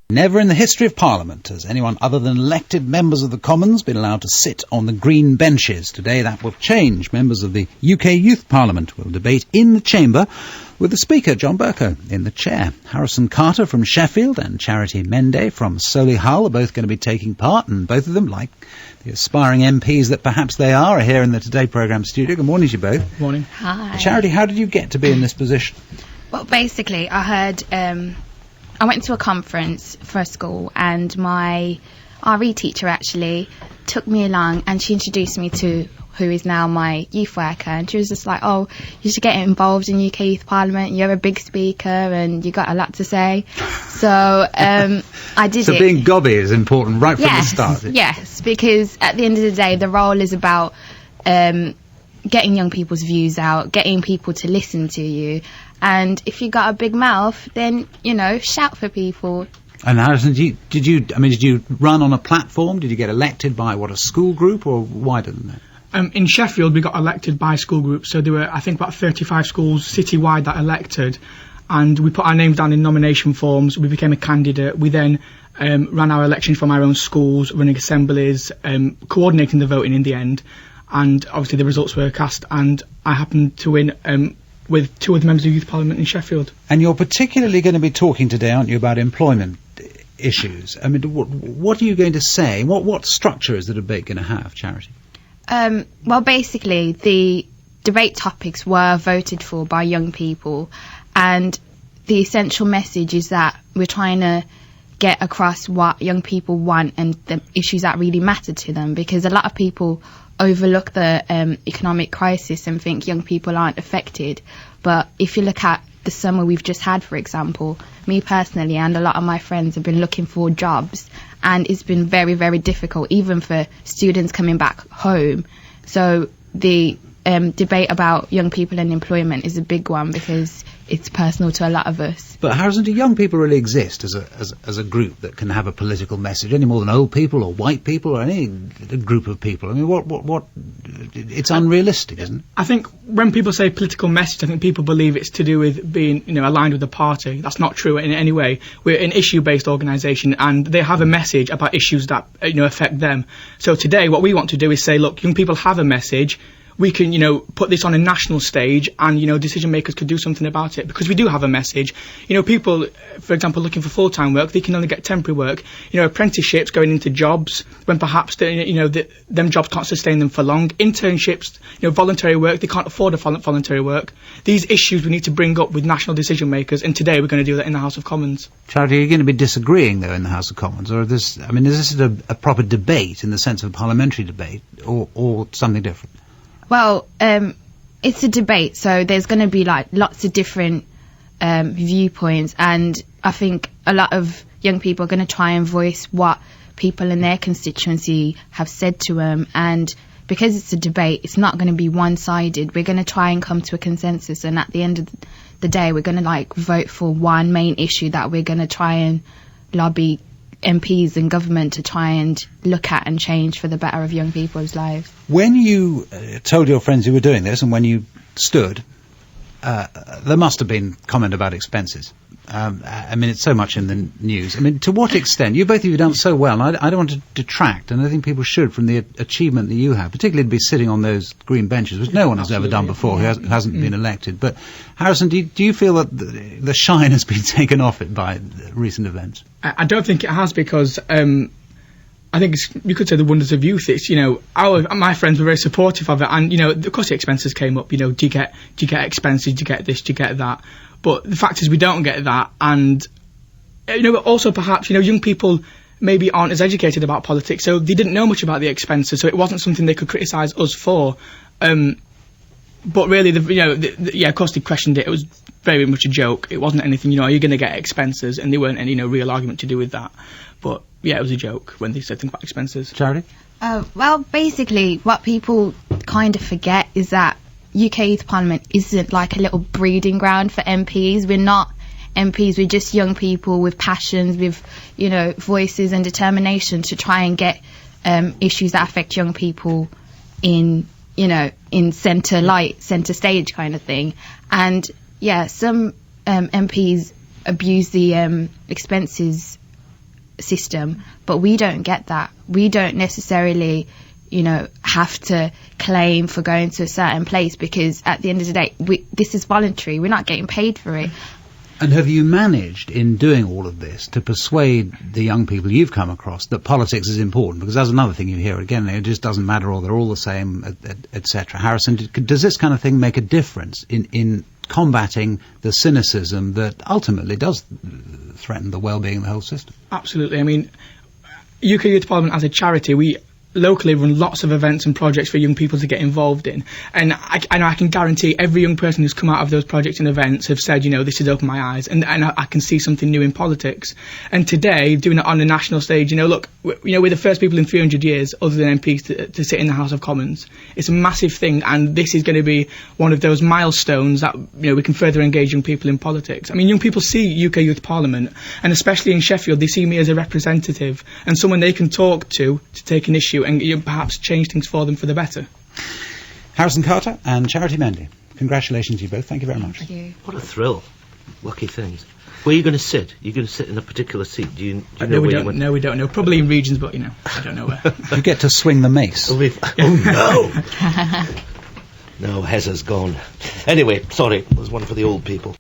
Never in the history of Parliament has anyone other than elected members of the Commons been allowed to sit on the green benches. Today that will change. Members of the UK Youth Parliament will debate in the chamber with the Speaker, John Bercow, in the chair. Harrison Carter from Sheffield and Charity Mhende from Solihull are both going to be taking part, and both of them, like the aspiring MPs that perhaps they are here in the Today programme studio. Good morning to you both. Good morning. Hi. Charity, how did you get to be in this position? Well, basically, I heard... I went to a conference for a school, and my RE teacher actually took me along, and she introduced me to who is now my youth worker, and she was just like, oh, you should get involved in UK Youth Parliament, you're a big speaker and you got a lot to say. So I did it. So being gobby is important right from the start. Yes, because at the end of the day, the role is about getting young people's views out, getting people to listen to you. And if you got a big mouth, then, you know, shout for people. And Harrison, did you run on a platform? Did you get elected by, a school group, or wider than that? In Sheffield, we got elected by school groups. So there were, I think, about 35 schools citywide that elected. And we put our names down in nomination forms. We became a candidate. We then ran our elections from our own schools, running assemblies, coordinating the voting in the end. And obviously the results were cast, and I happened to win with two other members of Youth Parliament in Sheffield. And you're particularly going to be talking today, aren't you, about employment issues? I mean, what are you going to say? What structure is the debate going to have, Charity? Well, basically, the debate topics were voted for by young people, and the essential message is that we're trying to get across what young people want and the issues that really matter to them, because a lot of people overlook the economic crisis and think young people aren't affected. But if you look at the summer we've just had, for example, me personally and a lot of my friends have been looking for jobs, and it's been very, very difficult, even for students coming back home. So the debate about young people and employment is a big one, because it's personal to a lot of us. But Harrison, do young people really exist as a group that can have a political message any more than old people or white people or any group of people? I mean, what it's unrealistic, isn't it? I think when people say political message, I think people believe it's to do with being, aligned with the party. That's not true in any way. We're an issue-based organisation, and they have a message about issues that affect them. So today, what we want to do is say, look, young people have a message. We can, put this on a national stage, and, decision makers could do something about it, because we do have a message. People, for example, looking for full-time work, they can only get temporary work. Apprenticeships going into jobs when perhaps, them jobs can't sustain them for long. Internships, voluntary work, they can't afford a voluntary work. These issues we need to bring up with national decision makers, and today we're going to do that in the House of Commons. Charity, are you going to be disagreeing, though, in the House of Commons? Or is this a proper debate in the sense of a parliamentary debate, or something different? Well, it's a debate, so there's going to be lots of different viewpoints, and I think a lot of young people are going to try and voice what people in their constituency have said to them, and because it's a debate, it's not going to be one-sided. We're going to try and come to a consensus, and at the end of the day, we're going to vote for one main issue that we're going to try and lobby MPs and government to try and look at and change for the better of young people's lives. When you told your friends you were doing this, and when you stood, there must have been comment about expenses. It's so much in the news. To what extent? Both of you have done so well, and I don't want to detract, and I think people should, from the achievement that you have, particularly to be sitting on those green benches, which no one has ever done before who hasn't been elected. But, Harrison, do you feel that the shine has been taken off it by recent events? I don't think it has, because I think you could say the wonders of youth. It's, my friends were very supportive of it, and, of course the expenses came up. Do you get expenses, do you get this, do you get that? But the fact is we don't get that, and, also perhaps, young people maybe aren't as educated about politics, so they didn't know much about the expenses, so it wasn't something they could criticise us for. But really, of course they questioned it. It was very much a joke. It wasn't anything, are you going to get expenses? And there weren't any, real argument to do with that. But, yeah, it was a joke when they said things about expenses. Charity? Well, basically, what people kind of forget is that UK Youth Parliament isn't like a little breeding ground for MPs. We're not MPs, we're just young people with passions, with, voices and determination to try and get issues that affect young people in centre stage kind of thing. And, yeah, some MPs abuse the expenses system, but we don't get that. We don't necessarily, you know, have to claim for going to a certain place, because at the end of the day, this is voluntary. We're not getting paid for it. And have you managed, in doing all of this, to persuade the young people you've come across that politics is important? Because that's another thing you hear again, it just doesn't matter, or they're all the same, etc. Harrison, does this kind of thing make a difference in combating the cynicism that ultimately does threaten the well-being of the whole system? Absolutely. I mean, UK Youth Parliament as a charity, we locally run lots of events and projects for young people to get involved in, and I can guarantee every young person who's come out of those projects and events have said, you know, this has opened my eyes, and I can see something new in politics. And today, doing it on the national stage, you know, look, you know, we're the first people in 300 years, other than MPs, to sit in the House of Commons. It's a massive thing, and this is going to be one of those milestones that, you know, we can further engage young people in politics. I mean, young people see UK Youth Parliament, and especially in Sheffield, they see me as a representative and someone they can talk to take an issue and, you know, perhaps change things for them for the better. Harrison Carter and Charity Mhende, congratulations to you both. Thank you very much. Thank you. What a thrill. Lucky things. Where are you going to sit? You're going to sit in a particular seat? Do you know no, we where don't. No, we don't know. Probably in regions, but, you know, I don't know where. You get to swing the mace. Oh, no! No, Heza's gone. Anyway, sorry, there's one for the old people.